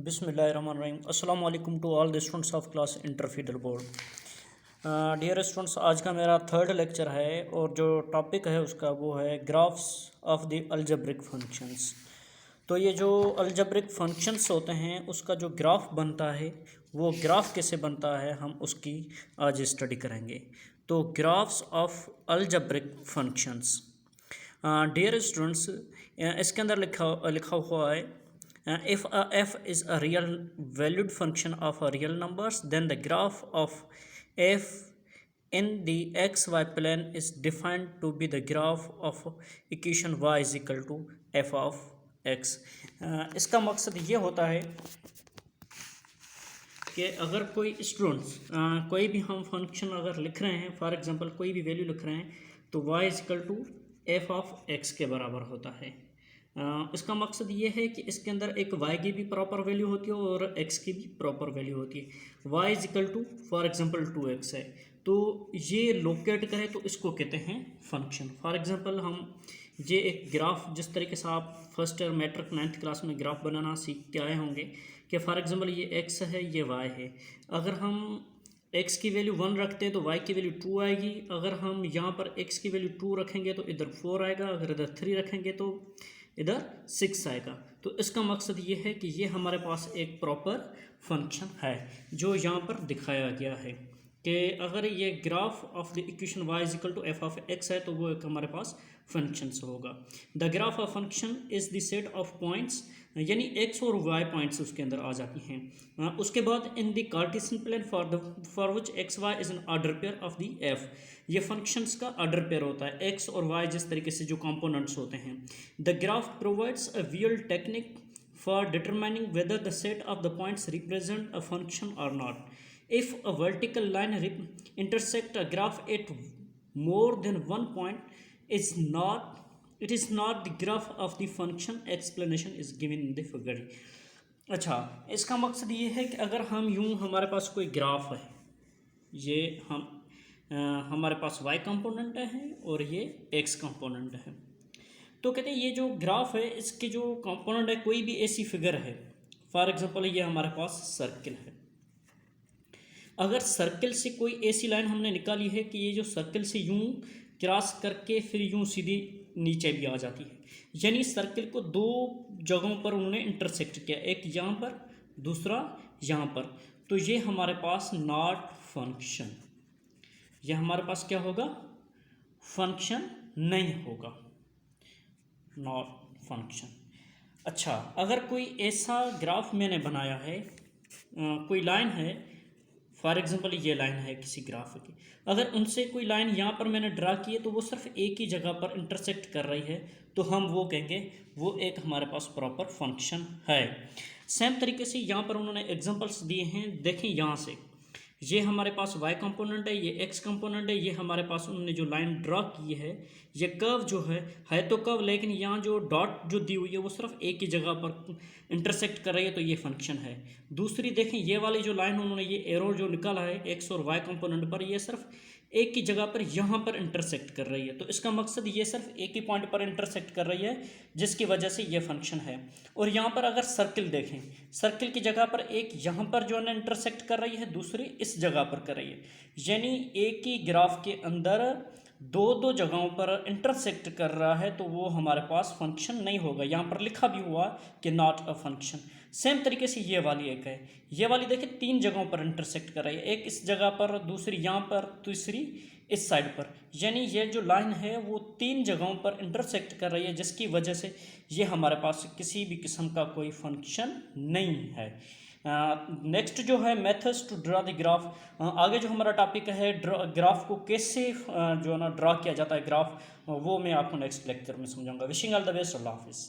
बिस्मिल्लाहिर्रहमानिर्रहीम। अस्सलाम वालेकुम to all the students of class inter federal board. Dear students, आज का मेरा थर्ड लेक्चर है और जो टॉपिक है उसका वो है graphs of the algebraic functions. तो ये जो अलजेब्रिक फंक्शंस होते हैं उसका जो ग्राफ बनता है वो ग्राफ कैसे बनता है हम उसकी आज स्टडी करेंगे। तो graphs of algebraic functions. Dear students, इसके अंदर लिखा हुआ है if a f is a real valued function of a real numbers, then the graph of f in the xy plane is defined to be the graph of equation y is equal to f of x। इसका मकसद ये होता है कि अगर कोई students कोई भी हम फंक्शन अगर लिख रहे हैं, फॉर एग्जांपल कोई भी वैल्यू लिख रहे हैं, तो y is equal to f of x के बराबर होता है। इसका मकसद ये है कि इसके अंदर एक y की भी प्रॉपर वैल्यू होती है और x की भी प्रॉपर वैल्यू होती है। y is equal to for example 2x है, तो ये लोकेट करें तो इसको कहते हैं फंक्शन। फॉर एग्जांपल हम ये एक ग्राफ, जिस तरीके से आप first year matric 9th class में ग्राफ बनाना सीख के आए होंगे कि फॉर एग्जांपल ये x है, ये y है। अगर हम x की वैल्यू 1 रखते हैं तो y की वैल्यू 2 आएगी। अगर हम यहाँ पर x की वैल्यू 2 रखेंगे तो इधर 4 आएगा, अगर इधर 3 रखेंगे तो इधर 6 आएगा। तो इसका मकसद ये है कि ये हमारे पास एक प्रॉपर फंक्शन है जो यहाँ पर दिखाया गया है कि अगर ये graph of the equation y is equal to f of x है तो वो एक हमारे पास फंक्शंस होगा। The graph of function is the set of points, यानी x और y पॉइंट्स उसके अंदर आ जाती हैं। उसके बाद in the Cartesian plane for which x y is an order pair of the f, ये फंक्शंस का ऑर्डर पेयर होता है x और y जिस तरीके से जो कंपोनेंट्स होते हैं। The graph provides a vial technique for determining whether the set of the points represent a function और not. If a vertical line intersect a graph at more than one point, it is not the graph of the function. Explanation is given in the figure। अच्छा, इसका मकसद ये है कि अगर हम यूं हमारे पास कोई ग्राफ है, ये हमारे पास y कंपोनेंट है और ये x कंपोनेंट है, तो कहते हैं ये जो ग्राफ है इसके जो कंपोनेंट है कोई भी ऐसी फिगर है, फॉर एग्जांपल ये हमारे पास सर्किल है। अगर सर्किल से कोई ऐसी लाइन हमने निकाली है कि ये जो सर्किल से यूं क्रॉस करके फिर यूं सीधी नीचे भी आ जाती है, यानी सर्किल को दो जगहों पर उन्होंने इंटरसेक्ट किया, एक यहाँ पर दूसरा यहाँ पर, तो ये हमारे पास नॉट फंक्शन, ये हमारे पास क्या होगा, फंक्शन नहीं होगा, नॉट फंक्शन। अच्छा, अगर कोई ऐसा ग्राफ मैंने बनाया है, कोई लाइन है, फॉर एग्जांपल ये लाइन है किसी ग्राफ की, अगर उनसे कोई लाइन यहाँ पर मैंने ड्रा की है तो वो सिर्फ एक ही जगह पर इंटरसेक्ट कर रही है, तो हम वो कहेंगे वो एक हमारे पास प्रॉपर फंक्शन है। सेम तरीके से यहाँ पर उन्होंने एग्जांपल्स दिए हैं, देखें यहाँ से ये हमारे पास y कंपोनेंट है, ये x कंपोनेंट है, ये हमारे पास उन्होंने जो लाइन ड्रा की है, ये कर्व जो है तो कर्व, लेकिन यहाँ जो डॉट जो दी हुई है वो सिर्फ एक ही जगह पर इंटरसेक्ट कर रही है, तो ये फंक्शन है। दूसरी देखें, ये वाली जो लाइन उन्होंने ये एरो जो निकाला है x और y कंपोनेंट पर, ये सिर्फ एक ही जगह पर यहाँ पर इंटरसेक्ट कर रही है, तो इसका मकसद ये सिर्फ एक ही पॉइंट पर इंटरसेक्ट कर रही है जिसकी वजह से ये फंक्शन है। और यहाँ पर अगर सर्किल देखें, सर्किल की जगह पर एक यहाँ पर जो है इंटरसेक्ट कर रही है, दूसरी इस जगह पर कर रही है, यानी एक ही ग्राफ के अंदर दो जगहों पर इंटरसेक्ट कर रहा है, तो वो हमारे पास फंक्शन नहीं होगा। यहाँ पर लिखा भी हुआ कि नॉट अ फंक्शन। सेम तरीके से ये वाली एक है, ये वाली देखिए 3 जगहों पर इंटरसेक्ट कर रही है, एक इस जगह पर, दूसरी यहाँ पर, तीसरी इस साइड पर, यानी ये जो लाइन है वो 3 जगहों पर इंटरसेक्ट कर रही है, जिसकी वजह से ये हमारे पास किसी भी किस्म का कोई फंक्शन नहीं है। नेक्स्ट जो है methods to draw the graph, आगे जो हमारा टॉपिक है ग्राफ को कैसे जो है ना ड्रा किया जाता है ग्राफ, वो मैं आपको नेक्स्ट लेक्चर में समझाऊंगा। विशिंग ऑल द बेस्ट, अल्लाह हाफिज़।